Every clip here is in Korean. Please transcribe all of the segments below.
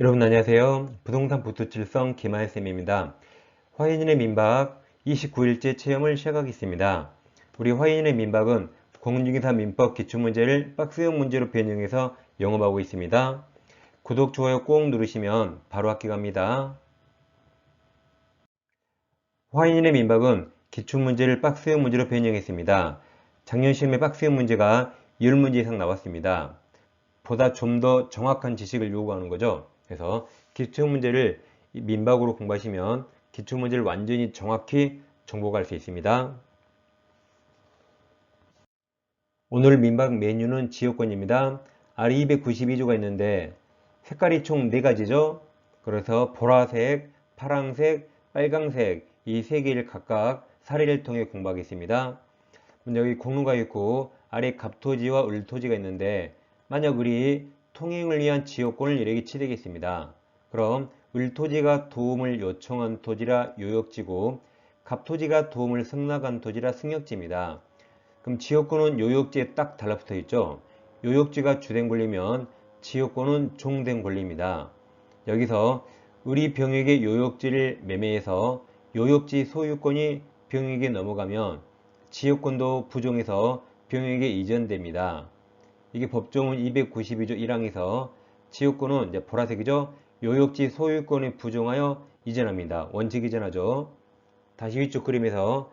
여러분 안녕하세요. 부동산 부투칠성 김하혜쌤입니다. 화인인의 민박 29일째 체험을 시작하겠습니다. 우리 화인인의 민박은 공인중개사 민법 기출문제를 박스형 문제로 변형해서 영업하고 있습니다. 구독, 좋아요 꼭 누르시면 바로 학기 갑니다. 화인인의 민박은 기출문제를 박스형 문제로 변형했습니다. 작년 시험에 박스형 문제가 10문제 이상 나왔습니다. 보다 좀 더 정확한 지식을 요구하는 거죠. 그래서 기출문제를 민박으로 공부하시면 기출문제를 완전히 정확히 정복할 수 있습니다. 오늘 민박 메뉴는 지역권입니다. 아래 292조가 있는데 색깔이 총 4가지죠. 그래서 보라색, 파란색, 빨강색 이 3개를 각각 사례를 통해 공부하겠습니다. 여기 공로가 있고 아래 갑토지와 을토지가 있는데 만약 우리 통행을 위한 지역권을 이렇게 치르겠습니다. 그럼 을토지가 도움을 요청한 토지라 요역지고 갑토지가 도움을 승낙한 토지라 승역지입니다. 그럼 지역권은 요역지에 딱 달라붙어 있죠. 요역지가 주된 권리면 지역권은 종된 권리입니다. 여기서 우리 병역의 요역지를 매매해서 요역지 소유권이 병역에 넘어가면 지역권도 부종해서 병역에 이전됩니다. 이게 법조문 292조 1항에서 지역권은 이제 보라색이죠. 요역지 소유권에 부종하여 이전합니다. 원칙 이전하죠. 다시 위쪽 그림에서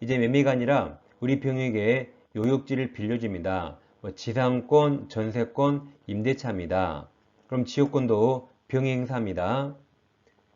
이제 매매가 아니라 우리 병역에 요역지를 빌려줍니다. 지상권, 전세권, 임대차입니다. 그럼 지역권도 병역 행사합니다.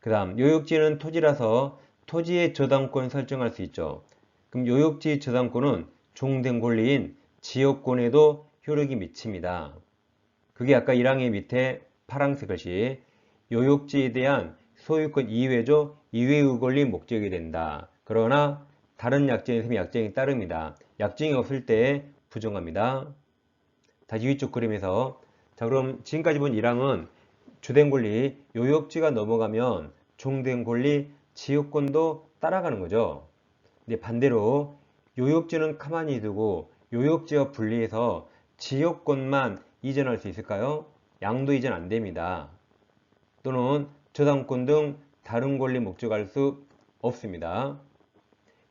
그 다음 요역지는 토지라서 토지의 저당권 설정할 수 있죠. 그럼 요역지 저당권은 종된 권리인 지역권에도 효력이 미칩니다. 그게 아까 1항의 밑에 파란색 글씨 요역지에 대한 소유권 이외죠. 이외의 권리 목적이 된다. 그러나 다른 약정이 있으면 약정이 따릅니다. 약정이 없을 때 부정합니다. 다시 위쪽 그림에서 자 그럼 지금까지 본 1항은 주된 권리 요역지가 넘어가면 종된 권리 지역권도 따라가는 거죠. 근데 반대로 요역지는 가만히 두고 요역지와 분리해서 지역권만 이전할 수 있을까요? 양도 이전 안 됩니다. 또는 저당권 등 다른 권리 목적할 수 없습니다.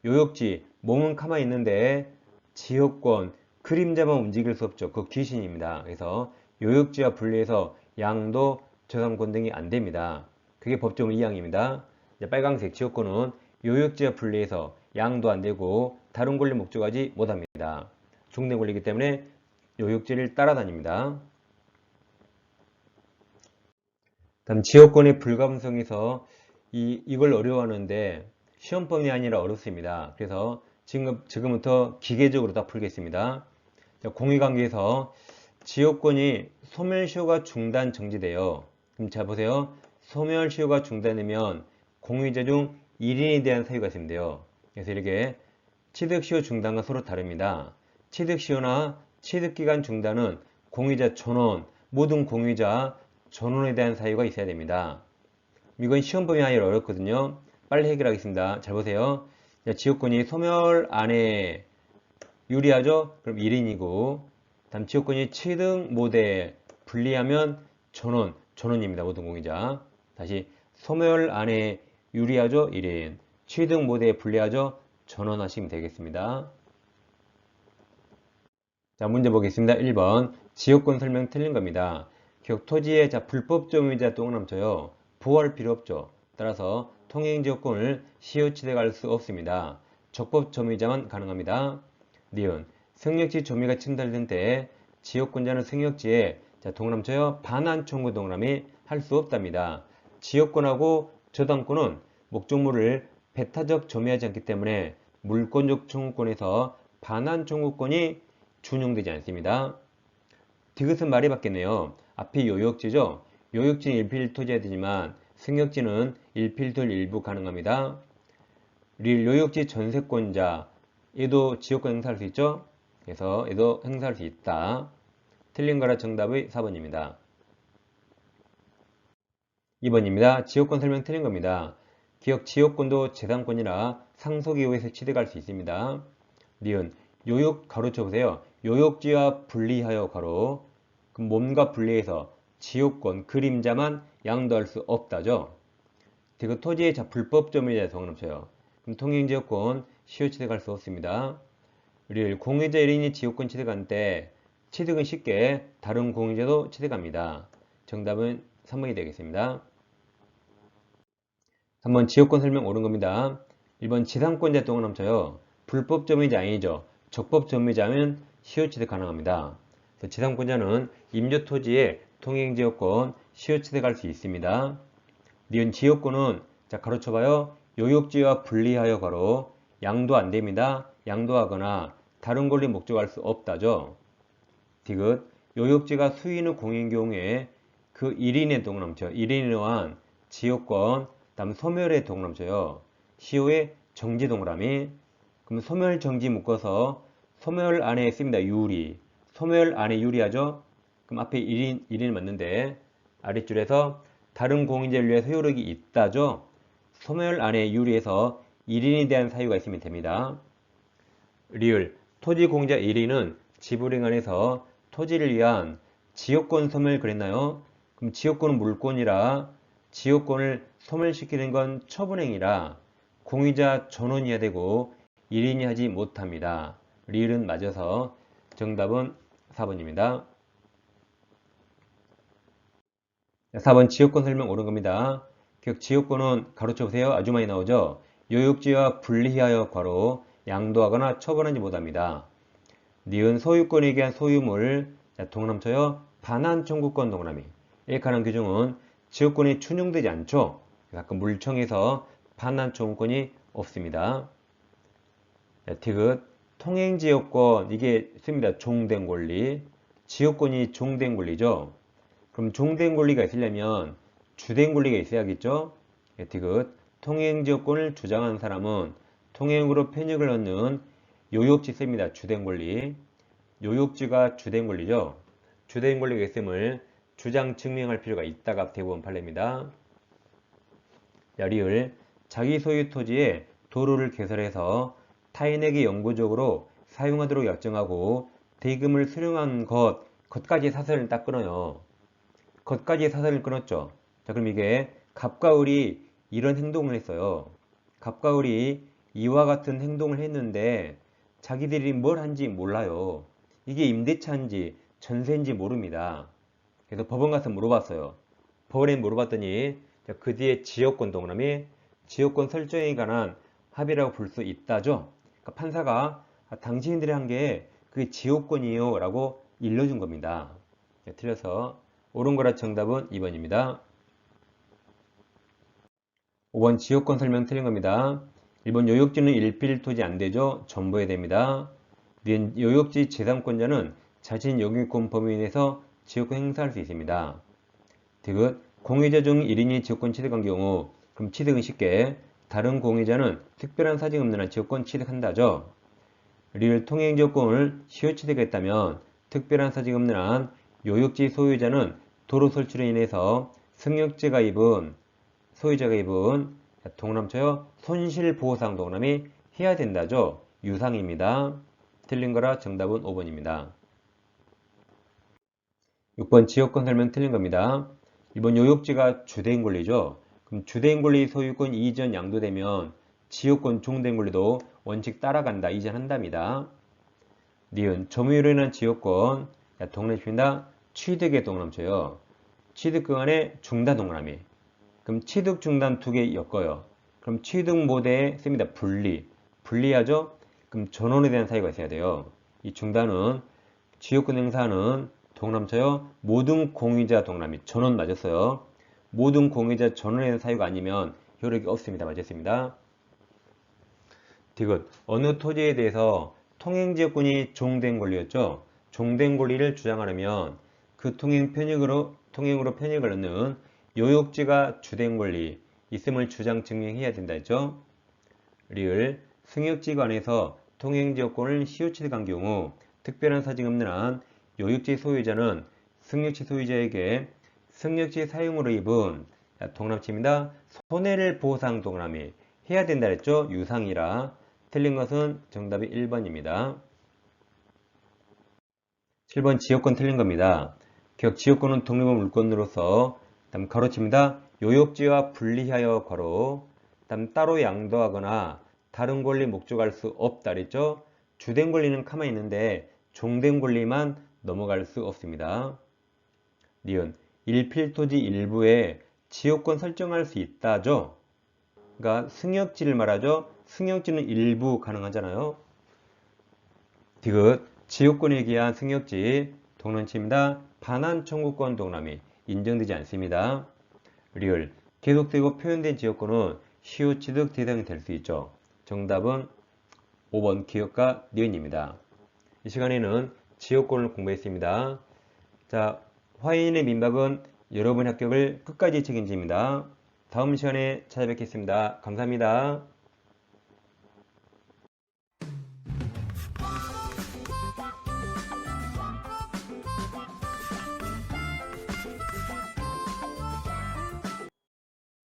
요역지, 몸은 가만히 있는데 지역권, 그림자만 움직일 수 없죠. 그 귀신입니다. 그래서 요역지와 분리해서 양도 저당권 등이 안 됩니다. 그게 법조문 2항입니다. 빨강색 지역권은 요역지와 분리해서 양도 안 되고 다른 권리 목적하지 못합니다. 종된 권리이기 때문에 요역지를 따라다닙니다. 다음 지역권의 불가분성에서 이걸 어려워하는데 시험범위 아니라 어렵습니다. 그래서 지금부터 기계적으로 다 풀겠습니다. 공유관계에서 지역권이 소멸시효가 중단 정지돼요. 그럼 잘 보세요. 소멸시효가 중단되면 공유자 중 1인에 대한 사유가 있으면 돼요. 그래서 이렇게 취득시효 중단과 서로 다릅니다. 취득시효나 취득기간 중단은 공유자 전원, 모든 공유자 전원에 대한 사유가 있어야 됩니다. 이건 시험 범위 아니라 어렵거든요. 빨리 해결하겠습니다. 잘 보세요. 지역권이 소멸 안에 유리하죠? 그럼 1인이고 다음 지역권이 취득 모델 분리하면 전원입니다. 모든 공유자. 다시 소멸 안에 유리하죠? 1인 취득 모델 분리하죠? 전원하시면 되겠습니다. 자, 문제 보겠습니다. 1번 지역권 설명 틀린 겁니다. 기억 토지의 불법 점유자 동남쳐요. 보호할 필요 없죠. 따라서 통행지역권을 시효 취득할 수 없습니다. 적법 점유자만 가능합니다. 니은 승역지 점유가 침탈된 때 지역권자는 승역지에 동남쳐요. 반환 청구 동남이 할 수 없답니다. 지역권하고 저당권은 목적물을 배타적 점유하지 않기 때문에 물권적 청구권에서 반환 청구권이 준용되지 않습니다. 디귿은 말이 바뀌었네요. 앞이 요역지죠. 요역지는 일필토지해야 되지만 승역지는 일필토를 일부 가능합니다. 요역지 전세권자 얘도 지역권 행사할 수 있죠. 그래서 얘도 행사할 수 있다. 틀린 거라 정답의 4번입니다. 2번입니다. 지역권 설명 틀린 겁니다. 기억 지역권도 재산권이라 상속 이후에서 취득할 수 있습니다. 니은 요역 가로 쳐보세요. 요역지와 분리하여 가로 그럼 몸과 분리해서 지역권, 그림자만 양도할 수 없다죠. 그 토지의 불법 점유자의 동남쳐요. 그럼 통행지역권 시효취득할 수 없습니다. 릴 공유자 1인이 지역권 취득할 때 취득은 쉽게 다른 공유자도 취득합니다. 정답은 3번이 되겠습니다. 3번 지역권 설명 옳은 겁니다. 1번 지상권자 동남쳐요. 불법 점유자 아니죠. 적법 점유자면 시효취득 가능합니다. 지상권자는 임대 토지의 통행지역권 시효취득할 수 있습니다. 니은 지역권은 자 가로쳐봐요. 요역지와 분리하여 가로 양도 안됩니다. 양도하거나 다른 권리 목적할 수 없다죠. 디귿 요역지가 수인의 공인 경우에 그 1인의 동남쳐 1인에 의한 지역권 다음 소멸의 동남쳐요. 시효의 정지 동그라미 그럼 소멸 정지 묶어서 소멸 안에 씁니다. 유리 소멸 안에 유리하죠. 그럼 앞에 1인 맞는데 아랫줄에서 다른 공인자를 위해 효력이 있다죠. 소멸 안에 유리해서 1인에 대한 사유가 있으면 됩니다. 리을 토지 공자 1인은 지불행안에서 토지를 위한 지역권 소멸 그랬나요? 그럼 지역권은 물권이라 지역권을 소멸시키는 건 처분행위라 공유자 전원이어야 되고 1인이 하지 못합니다. 리을은 맞아서 정답은 4번입니다. 4번 지역권 설명 옳은 겁니다. 지역권은 가로쳐 보세요. 아주 많이 나오죠. 요역지와 분리하여 괄호 양도하거나 처분하지 못합니다. 니은 소유권에 의한 소유물 동남쳐요. 반환 청구권 동그라미 이에 관한 규정은 지역권이 준용되지 않죠. 가끔 물청에서 반환 청구권이 없습니다. 디귿 통행지역권 이게 씁니다. 종된 권리 지역권이 종된 권리죠. 그럼 종된 권리가 있으려면 주된 권리가 있어야겠죠. 디귿 통행지역권을 주장한 사람은 통행으로 편익을 얻는 요역지 씁니다. 주된 권리 요역지가 주된 권리죠. 주된 권리가 있음을 주장 증명할 필요가 있다가 대부분 판례입니다. 리을 자기 소유 토지에 도로를 개설해서 타인에게 영구적으로 사용하도록 약정하고 대금을 수령한 것까지 사설을 딱 끊어요. 것까지 사설을 끊었죠. 자, 그럼 이게 갑과 을이 이런 행동을 했어요. 갑과 을이 이와 같은 행동을 했는데 자기들이 뭘 한지 몰라요. 이게 임대차인지 전세인지 모릅니다. 그래서 법원 가서 물어봤어요. 법원에 물어봤더니 그 뒤에 지역권 동그라미 지역권 설정에 관한 합의라고 볼 수 있다죠. 그러니까 판사가 당신들이 한 게 그게 지역권이에요 라고 일러준 겁니다. 틀려서 옳은 거라 정답은 2번입니다. 5번 지역권 설명 틀린 겁니다. 1번 요역지는 일필 토지 안 되죠. 전부해야 됩니다. 요역지 재산권자는 자신 영유권 범위 내에서 지역권 행사할 수 있습니다. 디귿 공유자 중 1인이 지역권 취득한 경우 그럼 취득은 쉽게 다른 공유자는 특별한 사정 없는 한 지역권 취득한다죠. 리을 통행지역권을 시효 취득했다면 특별한 사정 없는 한 요역지 소유자는 도로 설치로 인해서 승역지가 입은 소유자가 입은 동남쳐요. 손실보상 동남이 해야 된다죠. 유상입니다. 틀린 거라 정답은 5번입니다. 6번 지역권 설명 틀린 겁니다. 1번 요역지가 주된 권리죠. 그럼 주된 권리 소유권 이전 양도되면 지역권 종된 권리도 원칙 따라간다. 이전한답니다. 니은 점유로 인한 지역권 동남입니다. 취득의 동남쳐요. 취득 구간의 중단 동그라미. 그럼 취득 중단 두 개 엮어요. 그럼 취득 모대에 씁니다. 분리하죠? 그럼 전원에 대한 사유가 있어야 돼요. 이 중단은 지역권 행사는 동남쳐요. 모든 공유자 동남이 전원 맞았어요. 모든 공유자 전원에 대한 사유가 아니면 효력이 없습니다. 맞았습니다. 디귿 어느 토지에 대해서 통행지역권이 종된 권리였죠. 종된 권리를 주장하려면 그 통행으로 편익을 얻는 요역지가 주된 권리 있음을 주장 증명해야 된다 했죠. 리을 승역지 관에서 통행지역권을 시효 취득한 경우 특별한 사정 없는 한 요역지 소유자는 승역지 소유자에게 승역지 사용으로 입은 동남치입니다. 손해를 보상 동남이 해야 된다 했죠. 유상이라 틀린 것은 정답이 1번입니다. 7번 지역권 틀린 겁니다. 기억 지역권은 독립한 물권으로서 다음 가로칩니다. 요역지와 분리하여 괄호 다음 따로 양도하거나 다른 권리 목적할 수 없다 그랬죠. 주된 권리는 가만히 있는데 종된 권리만 넘어갈 수 없습니다. 니은 일필토지 일부에 지역권 설정할 수 있다죠. 그러니까 승역지를 말하죠. 승역지는 일부 가능하잖아요. 디귿 지역권에 기한 승역지 동런치입니다. 반환 청구권 동남이 인정되지 않습니다. 리을 계속되고 표현된 지역권은 시효 취득 대상이 될 수 있죠. 정답은 5번 기역과 니은입니다. 이 시간에는 지역권을 공부했습니다. 자, 화인의 민박은 여러분 합격을 끝까지 책임집니다. 다음 시간에 찾아뵙겠습니다. 감사합니다.